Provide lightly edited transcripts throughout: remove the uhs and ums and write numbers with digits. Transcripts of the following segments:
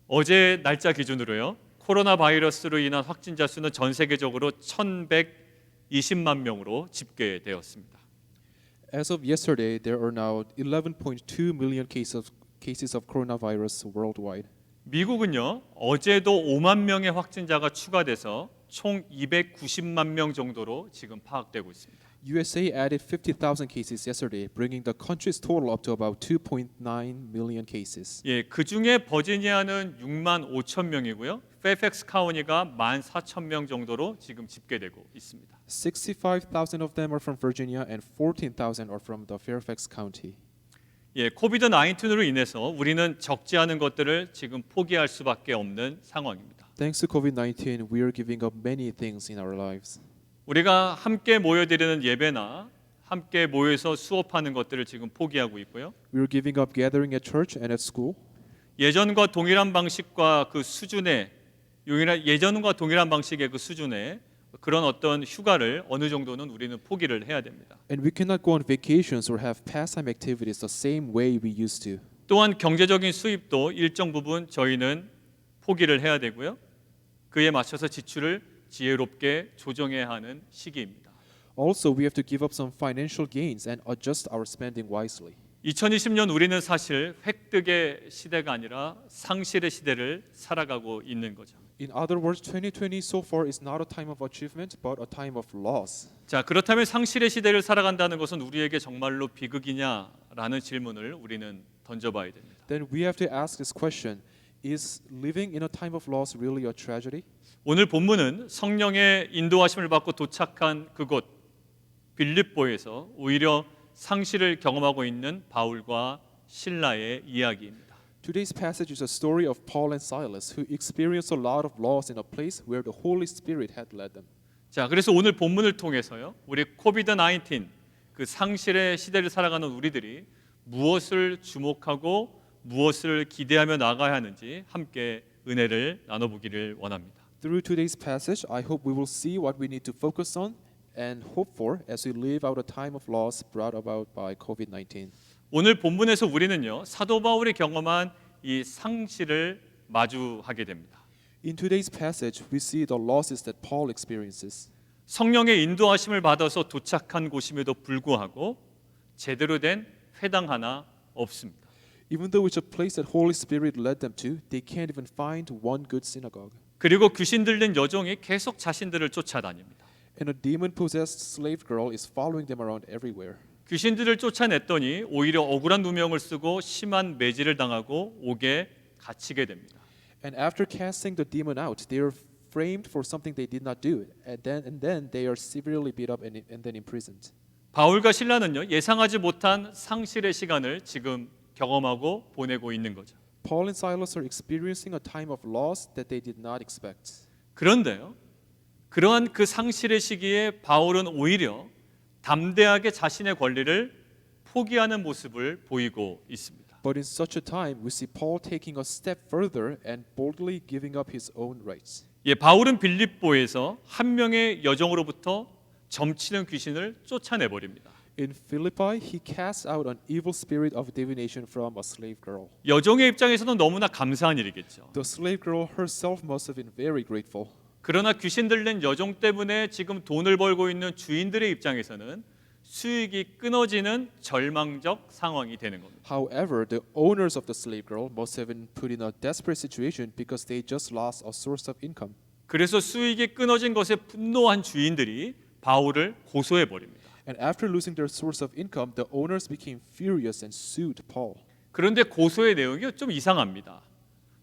어제 날짜 기준으로요. 코로나 바이러스로 인한 확진자 수는 전 세계적으로 1,120만 명으로 집계되었습니다. As of yesterday, there are now 11.2 million cases of coronavirus worldwide. 미국은요. 어제도 5만 명의 확진자가 추가돼서 총 290만 명 정도로 지금 파악되고 있습니다. USA added 50,000 cases yesterday, bringing the country's total up to about 2.9 million cases. 예, 그 중에 버지니아는 6만 5천 명이고요. 페이팩스 카운티가 14,000명 정도로 지금 집계되고 있습니다. 65,000 of them are from Virginia and 14,000 are from the Fairfax County. 예, 코비드 19으로 인해서 우리는 적지 않은 것들을 지금 포기할 수밖에 없는 상황입니다. Thanks to COVID-19, we are giving up many things in our lives. 우리가 함께 모여드리는 예배나 함께 모여서 수업하는 것들을 지금 포기하고 있고요. We are giving up gathering at church and at school. 예전과 동일한 방식과 그 수준의 예전과 동일한 방식의 그 수준의 그런 어떤 휴가를 어느 정도는 우리는 포기를 해야 됩니다. And we cannot go on vacations or have pastime activities the same way we used to. 또한 경제적인 수입도 일정 부분 저희는 포기를 해야 되고요. 그에 맞춰서 지출을 지혜롭게 조정해야 하는 시기입니다. Also, we have to give up some financial gains and adjust our spending wisely. 2020년 우리는 사실 획득의 시대가 아니라 상실의 시대를 살아가고 있는 거죠. In other words, 2020 so far is not a time of achievement, but a time of loss. 자, 그렇다면 상실의 시대를 살아간다는 것은 우리에게 정말로 비극이냐라는 질문을 우리는 던져봐야 됩니다. Then we have to ask this question: Is living in a time of loss really a tragedy? 오늘 본문은 성령의 인도하심을 받고 도착한 그곳 빌립보에서 오히려 상실을 경험하고 있는 바울과 실라의 이야기입니다. Today's passage is a story of Paul and Silas who experienced a lot of loss in a place where the Holy Spirit had led them. 자, 그래서 오늘 본문을 통해서요. 우리 코비드 19 그 상실의 시대를 살아가는 우리들이 무엇을 주목하고 무엇을 기대하며 나가야 하는지 함께 은혜를 나눠보기를 원합니다. Through today's passage, I hope we will see what we need to focus on and hope for as we live out a time of loss brought about by COVID-19. 오늘 본문에서 우리는요. 사도 바울이 경험한 이 상실을 마주하게 됩니다. In today's passage, we see the losses that Paul experiences. 성령의 인도하심을 받아서 도착한 곳임에도 불구하고 제대로 된 회당 하나 없습니다. Even though it's a place that Holy Spirit led them to, they can't even find one good synagogue. 그리고 귀신 들린 여종이 계속 자신들을 쫓아다닙니다. And a demon-possessed slave girl is following them around everywhere. 귀신들을 쫓아냈더니 오히려 억울한 누명을 쓰고 심한 매질을 당하고 옥에 갇히게 됩니다. And after casting the demon out, they are framed for something they did not do, and then they are severely beat up and then imprisoned. 바울과 실라는요 예상하지 못한 상실의 시간을 지금 경험하고 보내고 있는 거죠. Paul and Silas are experiencing a time of loss that they did not expect. 그런데요, 그러한 그 상실의 시기에 바울은 오히려 담대하게 자신의 권리를 포기하는 모습을 보이고 있습니다. But in such a time, we see Paul taking a step further and boldly giving up his own rights. 예, 바울은 빌립보에서 한 명의 여종으로부터 점치는 귀신을 쫓아내 버립니다. In Philippi, he casts out an evil spirit of divination from a slave girl. 여종의 입장에서는 너무나 감사한 일이겠죠. The slave girl herself must have been very grateful. 그러나 귀신 들린 여종 때문에 지금 돈을 벌고 있는 주인들의 입장에서는 수익이 끊어지는 절망적 상황이 되는 겁니다. However, the owners of the slave girl must have been put in a desperate situation because they just lost a source of income. 그래서 수익이 끊어진 것에 분노한 주인들이 바울을 고소해 버립니다. And after losing their source of income, the owners became furious and sued Paul. 그런데 고소의 내용이 좀 이상합니다.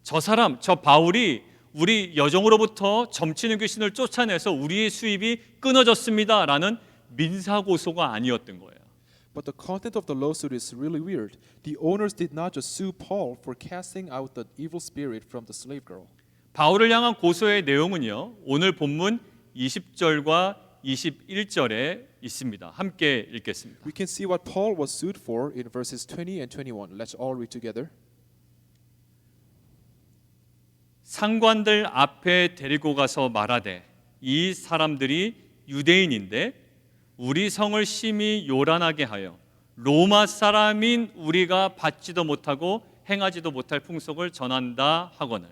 저 바울이 우리 여종으로부터 점치는 귀신을 쫓아내서 우리의 수입이 끊어졌습니다라는 민사 고소가 아니었던 거예요. But the content of the lawsuit is really weird. The owners did not just sue Paul for casting out the evil spirit from the slave girl. 바울을 향한 고소의 내용은요. 오늘 본문 20절과 21절에 있습니다. 함께 읽겠습니다. We can see what Paul was sued for in verses 20 and 21. Let's all read together. 상관들 앞에 데리고 가서 말하되 이 사람들이 유대인인데 우리 성을 심히 요란하게 하여 로마 사람인 우리가 받지도 못하고 행하지도 못할 풍속을 전한다 하거늘.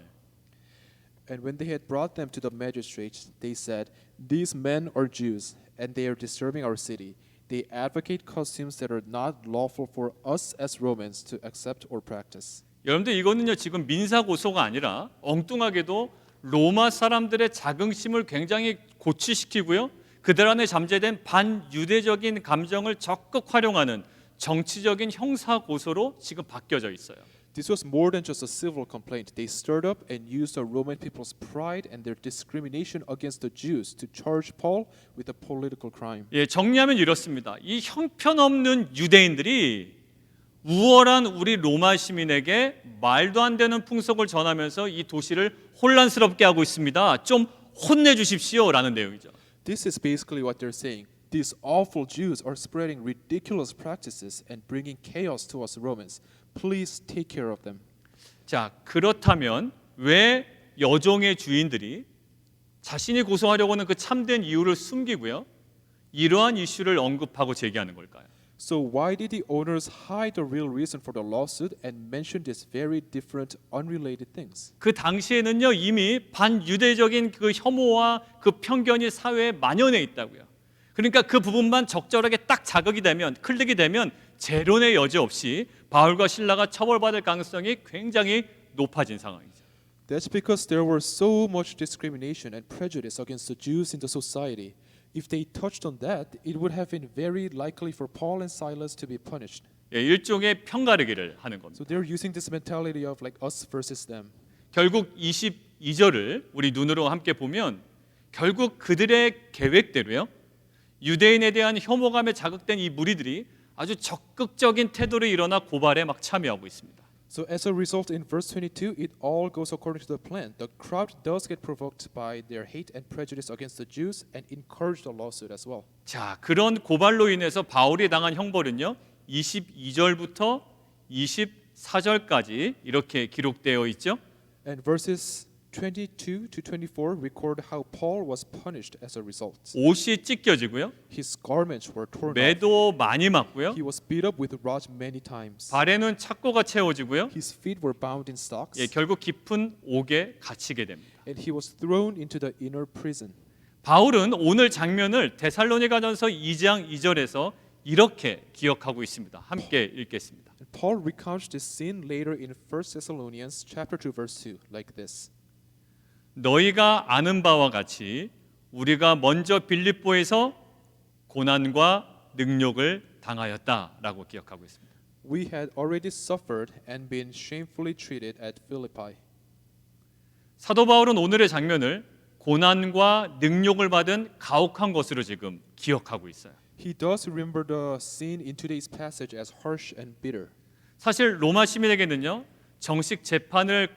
And when they had brought them to the magistrates, they said, "These men are Jews, and they are disturbing our city. They advocate customs that are not lawful for us as Romans to accept or practice." 여러분들 이거는요 지금 민사 고소가 아니라 엉뚱하게도 로마 사람들의 자긍심을 굉장히 고취시키고요. 그들 안에 잠재된 반유대적인 감정을 적극 활용하는 정치적인 형사 고소로 지금 바뀌어져 있어요. This was more than just a civil complaint. They stirred up and used the Roman people's pride and their discrimination against the Jews to charge Paul with a political crime. 예, 정리하면 이렇습니다. 이 형편없는 유대인들이 우월한 우리 로마 시민에게 말도 안 되는 풍속을 전하면서 이 도시를 혼란스럽게 하고 있습니다. 좀 혼내 주십시오라는 내용이죠. This is basically what they're saying. These awful Jews are spreading ridiculous practices and bringing chaos to us Romans. Please take care of them. 자, 그렇다면 왜 여종의 주인들이 자신이 고소하려고 하는 그 참된 이유를 숨기고요. 이러한 이슈를 언급하고 제기하는 걸까요? So why did the owners hide the real reason for the lawsuit and mention these very different unrelated things? 그 당시에는요 이미 반유대적인 그 혐오와 그 편견이 사회에 만연해 있다고요. 그러니까 그 부분만 적절하게 딱 자극이 되면 클릭이 되면 재론의 여지 없이 바울과 실라가 처벌받을 가능성이 굉장히 높아진 상황이죠. That's because there was so much discrimination and prejudice against the Jews in the society. If they touched on that, it would have been very likely for Paul and Silas to be punished. 예, 일종의 편가르기를 하는 겁니다. So they're using this mentality of like us versus them. 결국 22절을 우리 눈으로 함께 보면 결국 그들의 계획대로요. 유대인에 대한 혐오감에 자극된 이 무리들이 아주 적극적인 태도로 일어나 고발에 막 참여하고 있습니다. So as a result, in verse 22, it all goes according to the plan. The crowd does get provoked by their hate and prejudice against the Jews and encourage the lawsuit as well. 자, 그런 고발로 인해서 바울이 당한 형벌은요. 22절부터 24절까지 이렇게 기록되어 있죠. And verses 22 to 24 record how Paul was punished as a result. 옷이 찢겨지고요. His garments were torn off. 매도 많이 맞고요. He was beat up with rods many times. 발에는 착고가 채워지고요. His feet were bound in stocks. 예, 결국 깊은 옥에 갇히게 됩니다. And he was thrown into the inner prison. 바울은 오늘 장면을 데살로니가전서 2장 2절에서 이렇게 기억하고 있습니다. 함께 읽겠습니다. And Paul recounts this scene later in 1 Thessalonians chapter 2 verse 2 like this. 너희가 아는 바와 같이 우리가 먼저 빌립보에서 고난과 능욕을 당하였다라고 기억하고 있습니다. We had already suffered and been shamefully treated at Philippi. 사도 바울은 오늘의 장면을 고난과 능욕을 받은 가혹한 것으로 지금 기억하고 있어요. He does remember the scene in today's passage as harsh and bitter. 사실 로마 시민에게는요 정식 재판을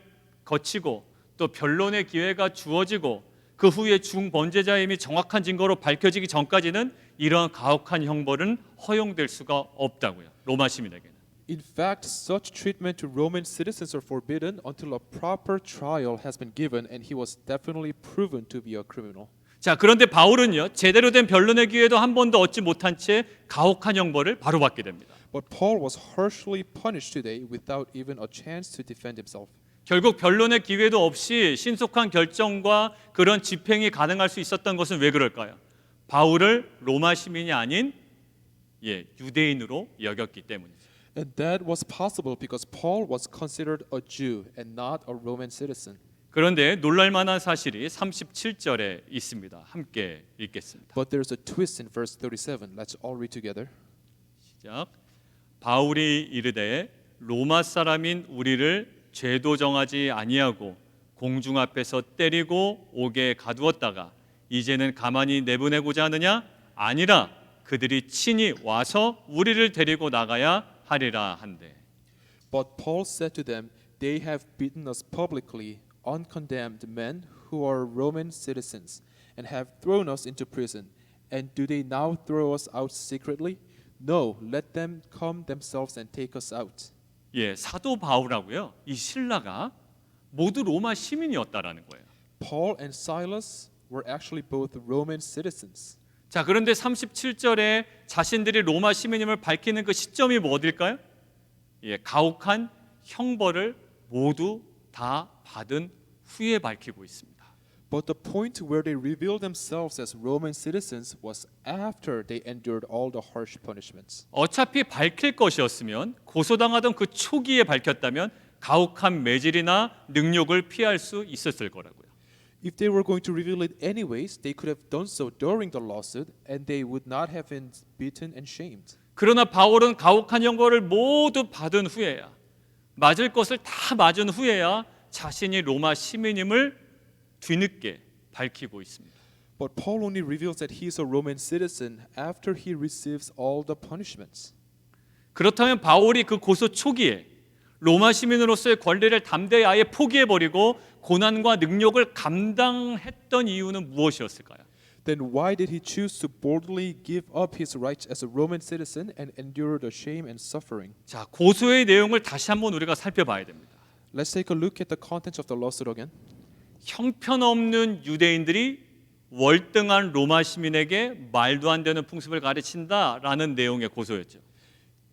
거치고 또 변론의 기회가 주어지고 그 후에 중범죄자임이 정확한 증거로 밝혀지기 전까지는 이러한 가혹한 형벌은 허용될 수가 없다고요. 로마 시민에게는. In fact, such treatment to Roman citizens are forbidden until a proper trial has been given and he was definitely proven to be a criminal. 자, 그런데 바울은요 제대로 된 변론의 기회도 한 번도 얻지 못한 채 가혹한 형벌을 바로 받게 됩니다. But Paul was harshly punished today without even a chance to defend himself. 결국 변론의 기회도 없이 신속한 결정과 그런 집행이 가능할 수 있었던 것은 왜 그럴까요? 바울을 로마 시민이 아닌 유대인으로 여겼기 때문이죠. And that was possible because Paul was considered a Jew and not a Roman citizen. 그런데 놀랄 만한 사실이 37절에 있습니다. 함께 읽겠습니다. But there's a twist in verse 37. Let's all read together. 시작. 바울이 이르되 로마 사람인 우리를 죄도 정하지 아니하고 공중 앞에서 때리고 옥에 가두었다가 이제는 가만히 내보내고자 하느냐? 아니라 그들이 친히 와서 우리를 데리고 나가야 하리라 한대. But Paul said to them, They have beaten us publicly, uncondemned men who are Roman citizens, and have thrown us into prison. And do they now throw us out secretly? No, let them come themselves and take us out. 예, 사도 바울하고요. 이 실라가 모두 로마 시민이었다라는 거예요. Paul and Silas were actually both Roman citizens. 자, 그런데 37절에 자신들이 로마 시민임을 밝히는 그 시점이 뭐 어딜까요? 예, 가혹한 형벌을 모두 다 받은 후에 밝히고 있습니다. But the point where they revealed themselves as Roman citizens was after they endured all the harsh punishments. 어차피 밝힐 것이었으면 고소당하던 그 초기에 밝혔다면 가혹한 매질이나 능욕을 피할 수 있었을 거라고요. If they were going to reveal it anyways, they could have done so during the lawsuit and they would not have been beaten and shamed. 그러나 바울은 가혹한 형벌을 모두 받은 후에야, 맞을 것을 다 맞은 후에야 자신이 로마 시민임을 뒤늦게 밝히고 있습니다. But Paul only reveals that he is a Roman citizen after he receives all the punishments. 그렇다면 바울이 그 고소 초기에 로마 시민으로서의 권리를 담대히 아예 포기해버리고 고난과 능욕을 감당했던 이유는 무엇이었을까요? Then why did he choose to boldly give up his rights as a Roman citizen and endure the shame and suffering? 자, 고소의 내용을 다시 한번 우리가 살펴봐야 됩니다. Let's take a look at the contents of the lawsuit again. 형편없는 유대인들이 월등한 로마 시민에게 말도 안 되는 풍습을 가르친다라는 내용의 고소였죠.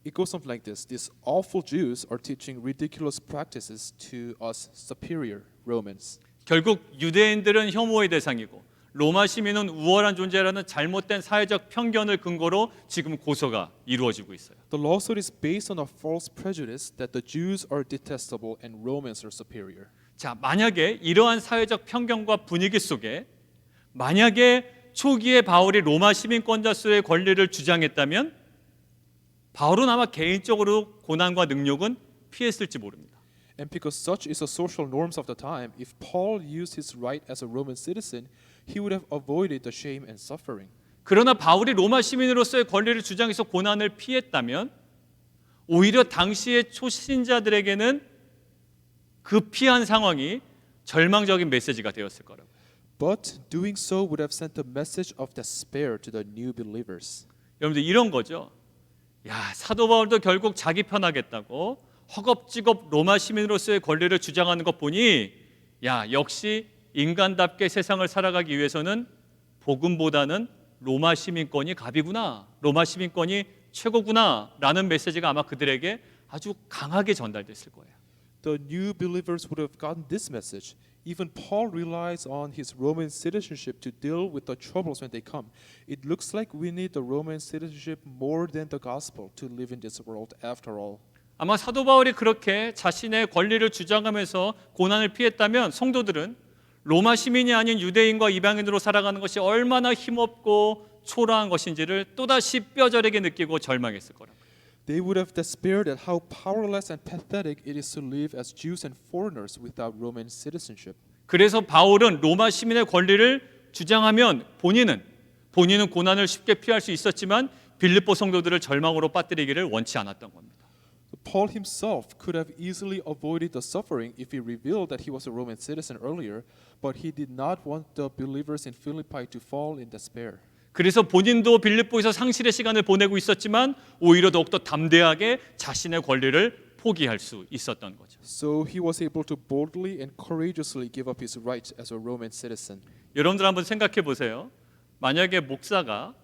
It goes something like this. These awful Jews are teaching ridiculous practices to us superior Romans. 결국 유대인들은 혐오의 대상이고 로마 시민은 우월한 존재라는 잘못된 사회적 편견을 근거로 지금 고소가 이루어지고 있어요. The lawsuit is based on a false prejudice that the Jews are detestable and Romans are superior. 자, 만약에 이러한 사회적 편견과 분위기 속에 만약에 초기에 바울이 로마 시민권자수의 권리를 주장했다면 바울은 아마 개인적으로 고난과 능욕은 피했을지 모릅니다. And because such is the social norms of the time, if Paul used his right as a Roman citizen, he would have avoided the shame and suffering. 그러나 바울이 로마 시민으로서의 권리를 주장해서 고난을 피했다면 오히려 당시의 초신자들에게는 그 피한 상황이 절망적인 메시지가 되었을 거라고요. But doing so would have sent a message of despair to the new believers. 여러분들 이런 거죠. 야, 사도 바울도 결국 자기 편하겠다고 허겁지겁 로마 시민으로서의 권리를 주장하는 것 보니 야, 역시 인간답게 세상을 살아가기 위해서는 복음보다는 로마 시민권이 갑이구나. 로마 시민권이 최고구나 라는 메시지가 아마 그들에게 아주 강하게 전달됐을 거예요. The new believers would have gotten this message. Even Paul relies on his Roman citizenship to deal with the troubles when they come. It looks like we need the Roman citizenship more than the gospel to live in this world after all. 아마 사도 바울이 그렇게 자신의 권리를 주장하면서 고난을 피했다면 성도들은 로마 시민이 아닌 유대인과 이방인으로 살아가는 것이 얼마나 힘없고 초라한 것인지를 또다시 뼈저리게 느끼고 절망했을 거라고. They would have despaired at how powerless and pathetic it is to live as Jews and foreigners without Roman citizenship. 그래서 바울은 로마 시민의 권리를 주장하면 본인은 고난을 쉽게 피할 수 있었지만 빌립보 성도들을 절망으로 빠뜨리기를 원치 않았던 겁니다. Paul himself could have easily avoided the suffering if he revealed that he was a Roman citizen earlier, but he did not want the believers in Philippi to fall in despair. 그래서 본인도 빌립보에서 상실의 시간을 보내고 있었지만 오히려 더욱더 담대하게 자신의 권리를 포기할 수 있었던 거죠. So he was able to boldly and courageously give up his rights as a Roman citizen. 여러분들 한번 생각해 보세요. 만약에 목사가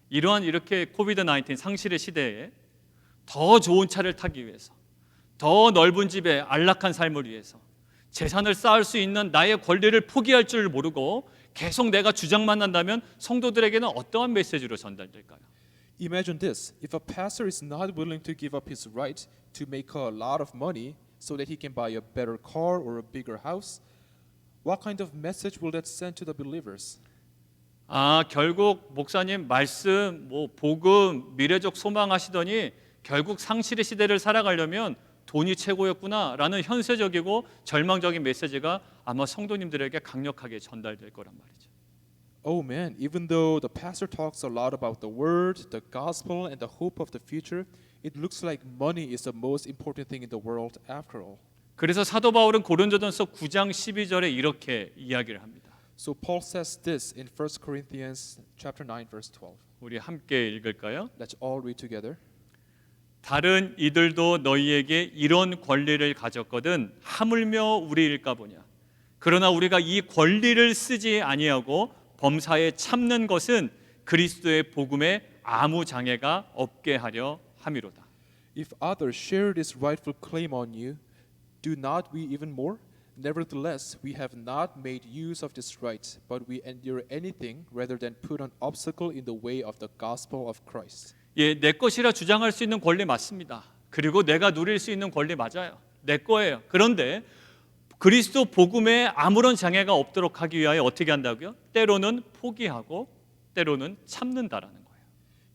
이렇게 코비드-19 상실의 시대에 더 좋은 차를 타기 위해서 더 넓은 집에 안락한 삶을 위해서 재산을 쌓을 수 있는 나의 권리를 포기할 줄 모르고 계속 내가 주장만 한다면 성도들에게는 어떠한 메시지로 전달될까요? Imagine this. If a pastor is not willing to give up his right to make a lot of money so that he can buy a better car or a bigger house, what kind of message will that send to the believers? 아, 결국 목사님 말씀, 복음, 미래적 소망 하시더니 결국 상실의 시대를 살아가려면 돈이 최고였구나라는 현세적이고 절망적인 메시지가 아마 성도님들에게 강력하게 전달될 거란 말이죠. Oh man, even though the pastor talks a lot about the word, the gospel, and the hope of the future, it looks like money is the most important thing in the world after all. 그래서 사도 바울은 고린도전서 9장 12절에 이렇게 이야기를 합니다. So Paul says this in 1 Corinthians chapter 9 verse 12. 우리 함께 읽을까요? Let's all read together. 다른 이들도 너희에게 이런 권리를 가졌거든 하물며 우리일까 보냐. 그러나 우리가 이 권리를 쓰지 아니하고 범사에 참는 것은 그리스도의 복음에 아무 장애가 없게 하려 함이로다. If others share this rightful claim on you, do not we even more? Nevertheless, we have not made use of this right, but we endure anything rather than put an obstacle in the way of the gospel of Christ. 예, 내 것이라 주장할 수 있는 권리 맞습니다. 그리고 내가 누릴 수 있는 권리 맞아요. 내 거예요. 그런데 그리스도 복음에 아무런 장애가 없도록 하기 위하여 어떻게 한다고요? 때로는 포기하고 때로는 참는다라는 거예요.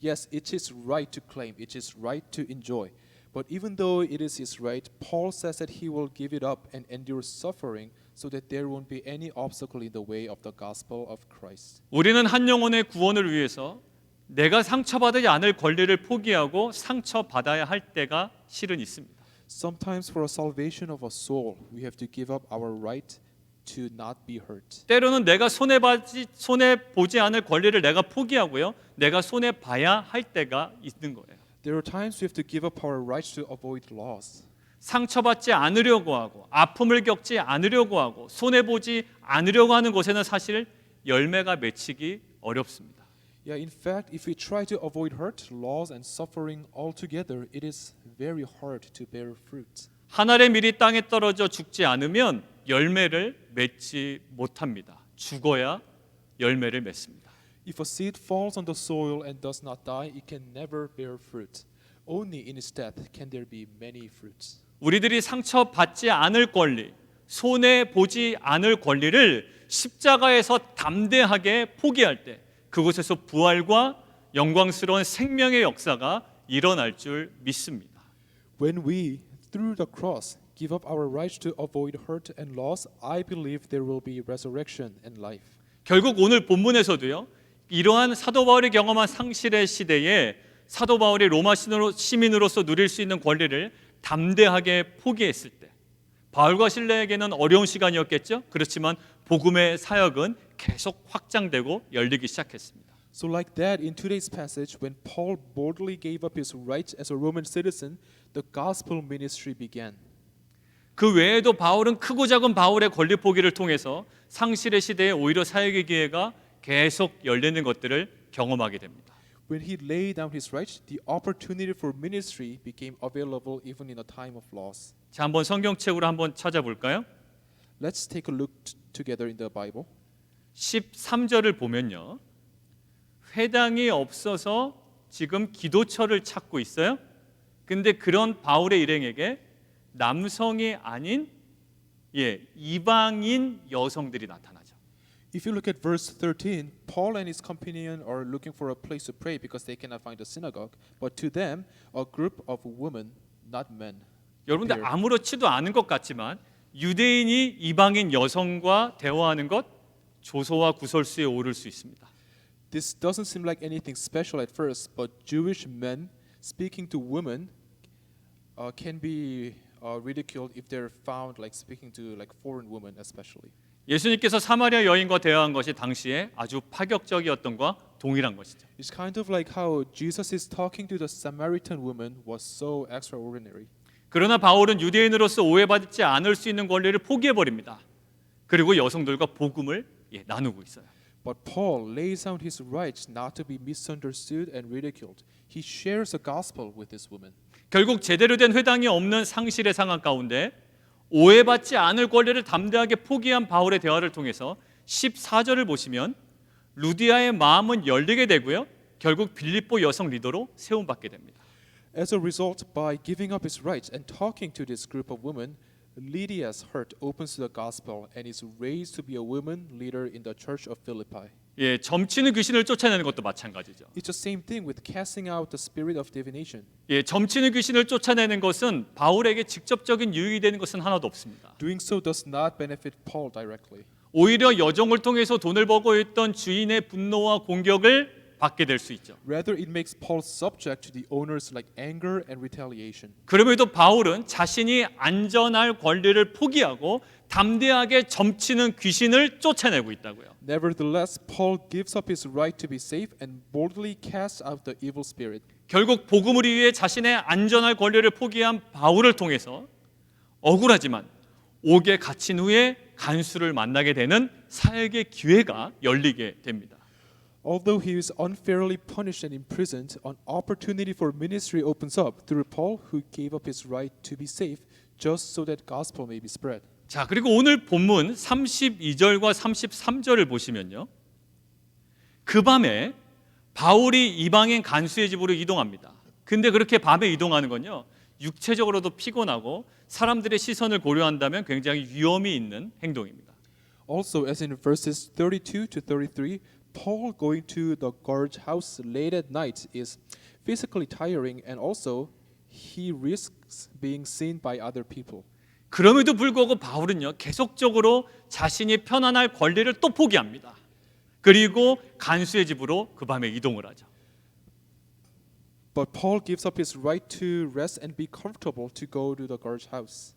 Yes, it is right to claim, it is right to enjoy. But even though it is his right, Paul says that he will give it up and endure suffering so that there won't be any obstacle in the way of the gospel of Christ. 우리는 한 영혼의 구원을 위해서 내가 상처받지 않을 권리를 포기하고 상처받아야 할 때가 실은 있습니다. Sometimes for a salvation of a soul, we have to give up our right to not be hurt. 때로는 내가 손해 보지 않을 권리를 내가 포기하고요. 내가 손해 봐야 할 때가 있는 거예요. There are times we have to give up our rights to avoid loss. 상처받지 않으려고 하고 아픔을 겪지 않으려고 하고 손해 보지 않으려고 하는 곳에는 사실 열매가 맺히기 어렵습니다. Yeah, in fact, if we try to avoid hurt, loss, and suffering altogether, it is very hard to bear fruit. 한 알의 밀이 땅에 떨어져 죽지 않으면 열매를 맺지 못합니다. 죽어야 열매를 맺습니다. If a seed falls on the soil and does not die, it can never bear fruit. Only in its death can there be many fruits. 우리들이 상처받지 않을 권리, 손해 보지 않을 권리를 십자가에서 담대하게 포기할 때 그곳에서 부활과 영광스러운 생명의 역사가 일어날 줄 믿습니다. When we, through the cross, give up our rights to avoid hurt and loss, I believe there will be resurrection and life. 결국 오늘 본문에서도요. 이러한 사도 바울이 경험한 상실의 시대에 사도 바울이 로마 시민으로서 누릴 수 있는 권리를 담대하게 포기했을 때 바울과 실레에게는 어려운 시간이었겠죠. 그렇지만 복음의 사역은 계속 확장되고 열리기 시작했습니다. So like that, in today's passage, when Paul boldly gave up his rights as a Roman citizen, the gospel ministry began. 그 외에도 바울은 크고 작은 바울의 권리 포기를 통해서 상실의 시대에 오히려 사역의 기회가 계속 열리는 것들을 경험하게 됩니다. When he laid down his rights, the opportunity for ministry became available even in a time of loss. 자, 한번 성경책으로 한번 찾아볼까요? Let's take a look together in the Bible. 13절을 보면요. 회당이 없어서 지금 기도처를 찾고 있어요. 근데 그런 바울의 일행에게 남성이 아닌 이방인 여성들이 나타나죠. If you look at verse 13, Paul and his companion are looking for a place to pray because they cannot find a synagogue. But to them, a group of women, not men. 여러분들 appeared. 아무렇지도 않은 것 같지만 유대인이 이방인 여성과 대화하는 것 조소와 구설수에 오를 수 있습니다. This doesn't seem like anything special at first, but Jewish men speaking to women can be ridiculed if they're found like speaking to like foreign women especially. 예수님께서 사마리아 여인과 대화한 것이 당시에 아주 파격적이었던 것과 동일한 것이죠. It's kind of like how Jesus is talking to the Samaritan woman was so extraordinary. 그러나 바울은 유대인으로서 오해받지 않을 수 있는 권리를 포기해 버립니다. 그리고 여성들과 복음을 나누고 있어요. But Paul lays down his rights not to be misunderstood and ridiculed. He shares the gospel with this woman. 결국 제대로 된 회당이 없는 상실의 상황 가운데 오해받지 않을 권리를 담대하게 포기한 바울의 대화를 통해서 14절을 보시면 루디아의 마음은 열리게 되고요. 결국 빌립보 여성 리더로 세움받게 됩니다. As a result, by giving up his rights and talking to this group of women, Lydia's heart opens to the gospel and is raised to be a woman leader in the church of Philippi. 점치는 귀신을 쫓아내는 것도 마찬가지죠. It's the same thing with casting out the spirit of divination. 점치는 귀신을 쫓아내는 것은 바울에게 직접적인 유익이 되는 것은 하나도 없습니다. Doing so does not benefit Paul directly. 오히려 여종을 통해서 돈을 벌고 있던 주인의 분노와 공격을 받게 될 수 있죠. Rather, it makes Paul subject to the owner's like anger and retaliation. 그럼에도 바울은 자신이 안전할 권리를 포기하고 담대하게 점치는 귀신을 쫓아내고 있다고요. Nevertheless, Paul gives up his right to be safe and boldly casts out the evil spirit. 결국 복음을 위해 자신의 안전할 권리를 포기한 바울을 통해서 억울하지만 옥에 갇힌 후에 간수를 만나게 되는 사역의 기회가 열리게 됩니다. Although he is unfairly punished and imprisoned, an opportunity for ministry opens up through Paul, who gave up his right to be saved just so that gospel may be spread. 자, 그리고 오늘 본문 32절과 33절을 보시면요. 그 밤에 바울이 이방인 간수의 집으로 이동합니다. 근데 그렇게 밤에 이동하는 건요. 육체적으로도 피곤하고 사람들의 시선을 고려한다면 굉장히 위험이 있는 행동입니다. Also, as in verses 32 to 33, Paul going to the guard's house late at night is physically tiring, and also he risks being seen by other people. 그럼에도 불구하고 바울은요. 계속적으로 자신이 편안할 권리를 또 포기합니다. 그리고 간수의 집으로 그 밤에 이동을 하죠. But Paul gives up his right to rest and be comfortable to go to the guard's house.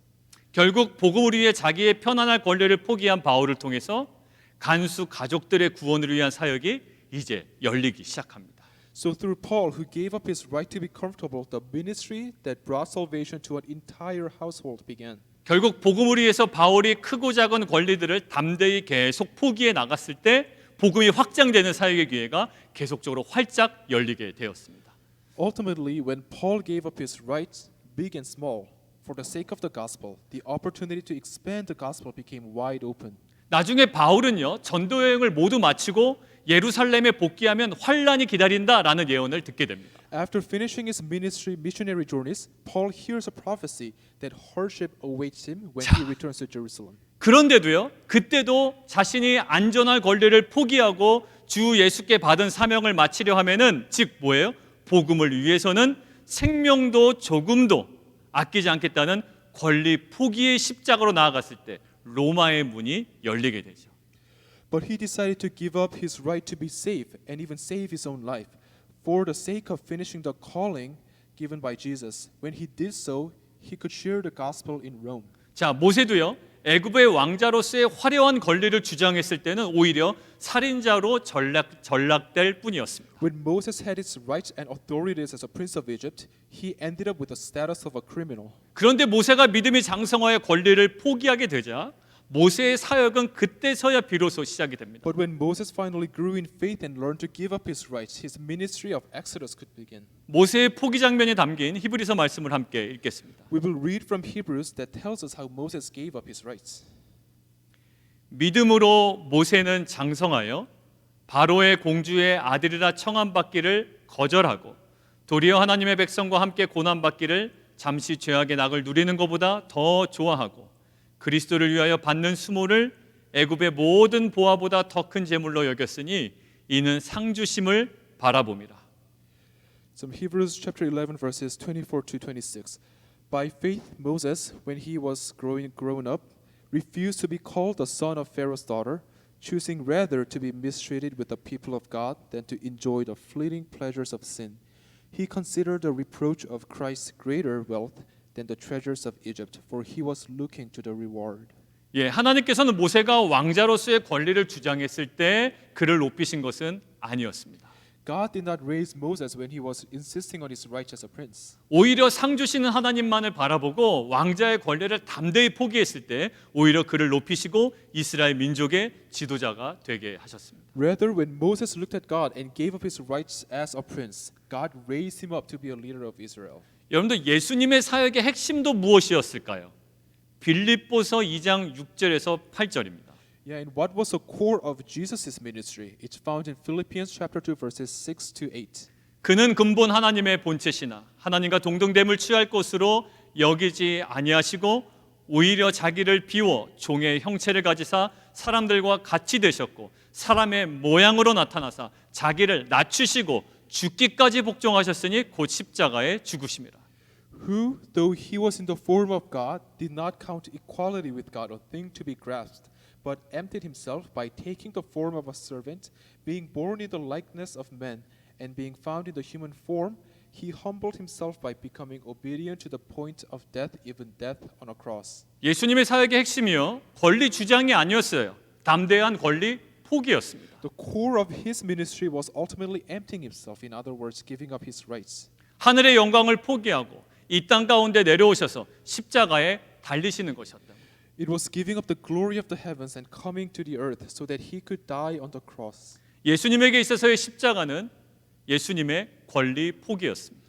결국 복음을 위해 자기의 편안할 권리를 포기한 바울을 통해서 간수 가족들의 구원을 위한 사역이 이제 열리기 시작합니다. So through Paul, who gave up his right to be comfortable, the ministry that brought salvation to an entire household began. 결국 복음을 위해서 바울이 크고 작은 권리들을 담대히 계속 포기해 나갔을 때 복음이 확장되는 사역의 기회가 계속적으로 활짝 열리게 되었습니다. Ultimately, when Paul gave up his rights, big and small, for the sake of the gospel, the opportunity to expand the gospel became wide open. 나중에 바울은요. 전도 여행을 모두 마치고 예루살렘에 복귀하면 환란이 기다린다라는 예언을 듣게 됩니다. After finishing his missionary journeys, Paul hears a prophecy that hardship awaits him when he returns to Jerusalem. 그런데도요. 그때도 자신이 안전할 권리를 포기하고 주 예수께 받은 사명을 마치려 하면은 즉 뭐예요? 복음을 위해서는 생명도 조금도 아끼지 않겠다는 권리 포기의 십자가로 나아갔을 때 로마의 문이 열리게 되죠. But he decided to give up his right to be saved and even save his own life for the sake of finishing the calling given by Jesus. When he did so, he could share the gospel in Rome. 자, 모세도요. 애굽의 왕자로서의 화려한 권리를 주장했을 때는 오히려 살인자로 전락될 뿐이었습니다. When Moses had his rights and authorities as a prince of Egypt, he ended up with the status of a criminal. 그런데 모세가 믿음이 장성하여 권리를 포기하게 되자 모세의 사역은 그때서야 비로소 시작이 됩니다. But when Moses finally grew in faith and learned to give up his rights, his ministry of Exodus could begin. 모세의 포기 장면이 담긴 히브리서 말씀을 함께 읽겠습니다. We will read from Hebrews that tells us how Moses gave up his rights. 믿음으로 모세는 장성하여 바로의 공주의 아들이라 청함받기를 거절하고 도리어 하나님의 백성과 함께 고난받기를 잠시 죄악의 낙을 누리는 것보다 더 좋아하고 그리스도를 위하여 받는 수모를 애굽의 모든 보화보다 더 큰 재물로 여겼으니 이는 상주심을 바라봄이라. Some Hebrews chapter 11 verses 24 to 26. By faith Moses, when he was grown up, refused to be called the son of Pharaoh's daughter, choosing rather to be mistreated with the people of God than to enjoy the fleeting pleasures of sin. He considered the reproach of Christ greater wealth than the treasures of Egypt, for he was looking to the reward. 예, 하나님께서는 모세가 왕자로서의 권리를 주장했을 때 그를 높이신 것은 아니었습니다. God did not raise Moses when he was insisting on his rights as a prince. 오히려 상 주시는 하나님만을 바라보고 왕자의 권리를 담대히 포기했을 때 오히려 그를 높이시고 이스라엘 민족의 지도자가 되게 하셨습니다. Rather, when Moses looked at God and gave up his rights as a prince, God raised him up to be a leader of Israel. 여러분들 예수님의 사역의 핵심도 무엇이었을까요? 빌립보서 2장 6절에서 8절입니다. Yeah, and what was the core of Jesus' ministry? It's found in Philippians chapter 2 verses 6 to 8. 그는 근본 하나님의 본체시나 하나님과 동등됨을 취할 것으로 여기지 아니하시고 오히려 자기를 비워 종의 형체를 가지사 사람들과 같이 되셨고 사람의 모양으로 나타나사 자기를 낮추시고 죽기까지 복종하셨으니 곧 십자가에 죽으심이라. Who, though he was in the form of God, did not count equality with God a thing to be grasped, but emptied himself by taking the form of a servant, being born in the likeness of men, and being found in the human form, he humbled himself by becoming obedient to the point of death, even death on a cross. 예수님의 사역의 핵심이요 권리 주장이 아니었어요. 담대한 권리 포기였습니다. The core of his ministry was ultimately emptying himself, in other words, giving up his rights. 하늘의 영광을 포기하고 이 땅 가운데 내려오셔서 십자가에 달리시는 것이었다. It was giving up the glory of the heavens and coming to the earth so that he could die on the cross. 예수님에게 있어서의 십자가는 예수님의 권리 포기였습니다.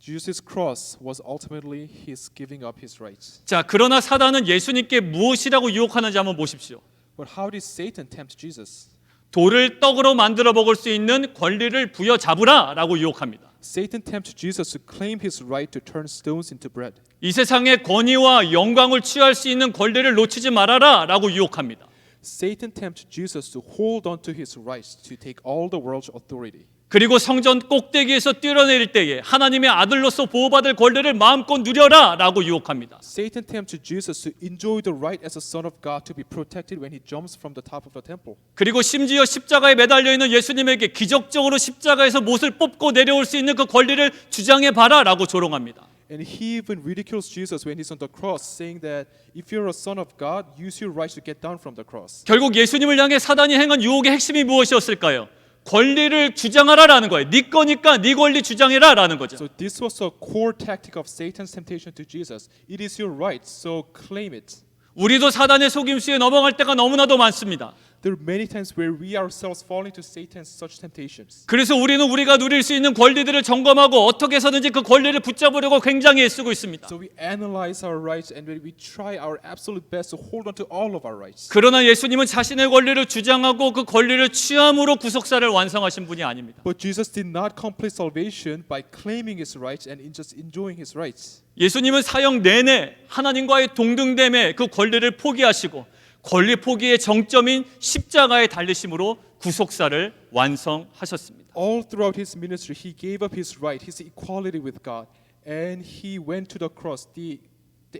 Jesus' cross was ultimately his giving up his rights. 자, 그러나 사단은 예수님께 무엇이라고 유혹하는지 한번 보십시오. But how did Satan tempt Jesus? 돌을 떡으로 만들어 먹을 수 있는 권리를 부여잡으라라고 유혹합니다. Satan tempted Jesus to claim his right to turn stones into bread. 이 세상의 권위와 영광을 취할 수 있는 권리를 놓치지 말아라라고 유혹합니다. Satan tempted Jesus to hold on to his rights to take all the world's authority. 그리고 성전 꼭대기에서 뛰어내릴 때에 하나님의 아들로서 보호받을 권리를 마음껏 누려라라고 유혹합니다. Satan tempted Jesus to enjoy the right as a son of God to be protected when he jumps from the top of the temple. 그리고 심지어 십자가에 매달려 있는 예수님에게 기적적으로 십자가에서 못을 뽑고 내려올 수 있는 그 권리를 주장해 봐라라고 조롱합니다. And he even ridicules Jesus when he's on the cross, saying that if you're a son of God, use your right to get down from the cross. 결국 예수님을 향해 사단이 행한 유혹의 핵심이 무엇이었을까요? 권리를 주장하라라는 거예요. 네 거니까 네 권리 주장해라라는 거죠. So this was a core tactic of Satan's temptation to Jesus. It is your right, so claim it. 우리도 사단의 속임수에 넘어갈 때가 너무나도 많습니다. There are many times where we ourselves fall into Satan's such temptations. 그래서 우리는 우리가 누릴 수 있는 권리들을 점검하고 어떻게 해서든지 그 권리를 붙잡으려고 굉장히 애쓰고 있습니다. So we analyze our rights and we try our absolute best to hold on to all of our rights. 그러나 예수님은 자신의 권리를 주장하고 그 권리를 취함으로 구속사를 완성하신 분이 아닙니다. But Jesus did not complete salvation by claiming his rights and in just enjoying his rights. 예수님은 사역 내내 하나님과의 동등됨에 그 권리를 포기하시고 권리 포기의 정점인 십자가에 달리심으로 구속사를 완성하셨습니다. All throughout his ministry, he gave up his right, his equality with God, and he went to the cross, the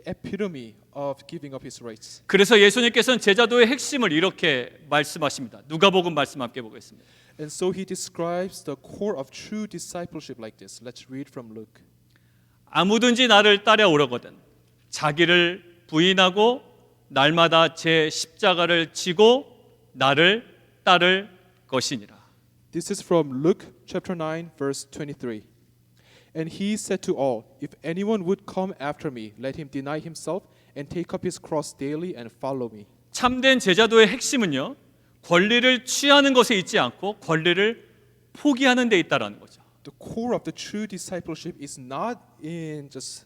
epitome of giving up his rights. 그래서 예수님께서는 제자도의 핵심을 이렇게 말씀하십니다. 누가복음 말씀 함께 보겠습니다. And so he describes the core of true discipleship like this. Let's read from Luke. 아무든지 나를 따라오려거든 자기를 부인하고 날마다 제 십자가를 지고 나를 따를 것이니라. This is from Luke chapter 9 verse 23. And he said to all, if anyone would come after me, let him deny himself and take up his cross daily and follow me. 참된 제자도의 핵심은요. 권리를 취하는 것에 있지 않고 권리를 포기하는 데 있다라는 거죠. The core of the true discipleship is not in just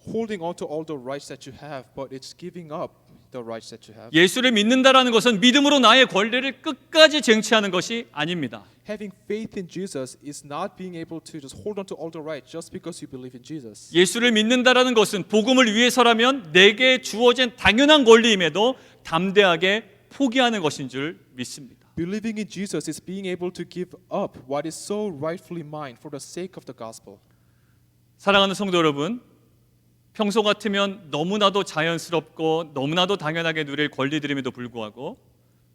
holding on to all the rights that you have, but it's giving up the rights that you have. 예수를 믿는다라는 것은 믿음으로 나의 권리를 끝까지 쟁취하는 것이 아닙니다. Having faith in Jesus is not being able to just hold on to all the rights just because you believe in Jesus. 예수를 믿는다라는 것은 복음을 위해서라면 내게 주어진 당연한 권리임에도 담대하게 포기하는 것인 줄 믿습니다. Believing in Jesus is being able to give up what is so rightfully mine for the sake of the gospel. 사랑하는 성도 여러분, 평소 같으면 너무나도 자연스럽고 너무나도 당연하게 누릴 권리들임에도 불구하고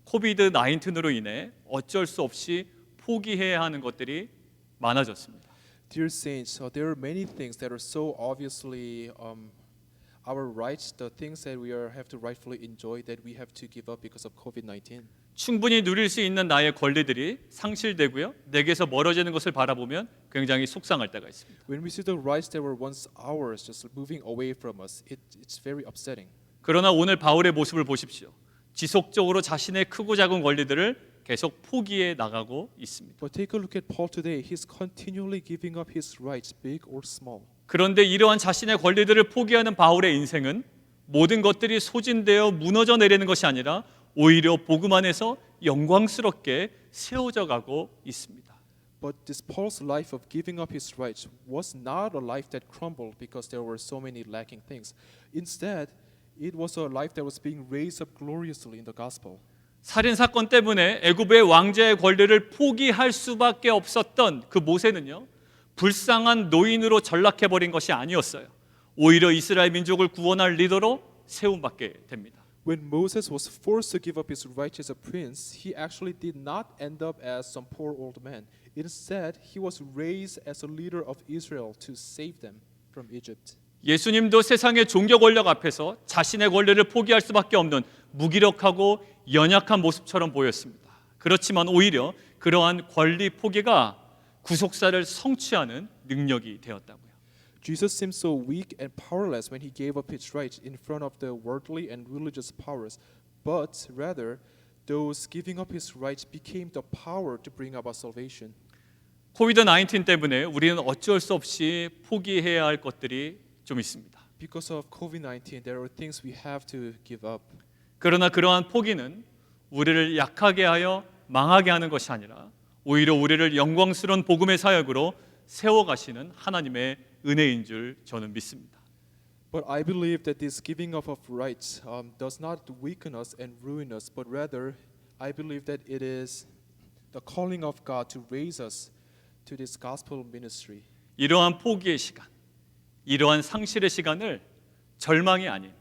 코비드 19으로 인해 어쩔 수 없이 포기해야 하는 것들이 많아졌습니다. Dear saints, there are many things that are so obviously our rights, the things that we have to rightfully enjoy that we have to give up because of COVID-19. 충분히 누릴 수 있는 나의 권리들이 상실되고요. 내게서 멀어지는 것을 바라보면 굉장히 속상할 때가 있습니다. When we see the rights that were once ours just moving away from us, it's very upsetting. 그러나 오늘 바울의 모습을 보십시오. 지속적으로 자신의 크고 작은 권리들을 계속 포기해 나가고 있습니다. But take a look at Paul today. He's continually giving up his rights, big or small. 그런데 이러한 자신의 권리들을 포기하는 바울의 인생은 모든 것들이 소진되어 무너져 내리는 것이 아니라 오히려 복음 안에서 영광스럽게 세워져 가고 있습니다. But this Paul's life of giving up his rights was not a life that crumbled because there were so many lacking things. Instead, it was a life that was being raised up gloriously in the gospel. 살인 사건 때문에 애굽의 왕자의 권리를 포기할 수밖에 없었던 그 모세는요. 불쌍한 노인으로 전락해 버린 것이 아니었어요. 오히려 이스라엘 민족을 구원할 리더로 세움받게 됩니다. When Moses was forced to give up his rights as a prince, he actually did not end up as some poor old man. Instead, he was raised as a leader of Israel to save them from Egypt. 예수님도 세상의 종교 권력 앞에서 자신의 권리를 포기할 수밖에 없는 무기력하고 연약한 모습처럼 보였습니다. 그렇지만 오히려 그러한 권리 포기가 구속사를 성취하는 능력이 되었다고요. Jesus seemed so weak and powerless when he gave up his rights in front of the worldly and religious powers, but rather those giving up his rights became the power to bring about salvation. 코비드 19 때문에 우리는 어쩔 수 없이 포기해야 할 것들이 좀 있습니다. Because of COVID-19, there are things we have to give up. 그러나 그러한 포기는 우리를 약하게 하여 망하게 하는 것이 아니라 오히려 우리를 영광스러운 복음의 사역으로 세워가시는 하나님의 은혜인 줄 저는 믿습니다. But I believe that this giving up of rights does not weaken us and ruin us, but rather I believe that it is the calling of God to raise us to this gospel ministry. 이러한 포기의 시간, 이러한 상실의 시간을 절망이 아닌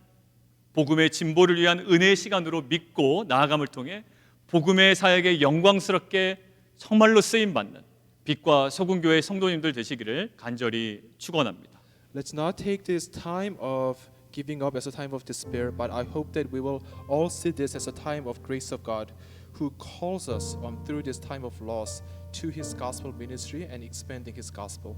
복음의 진보를 위한 은혜의 시간으로 믿고 나아감을 통해 복음의 사역에 영광스럽게 정말로 쓰임 받는 빛과 소금 교회 성도님들 되시기를 간절히 축원합니다. Let's not take this time of giving up as a time of despair, but I hope that we will all see this as a time of grace of God, who calls us through this time of loss to His gospel ministry and expanding His gospel.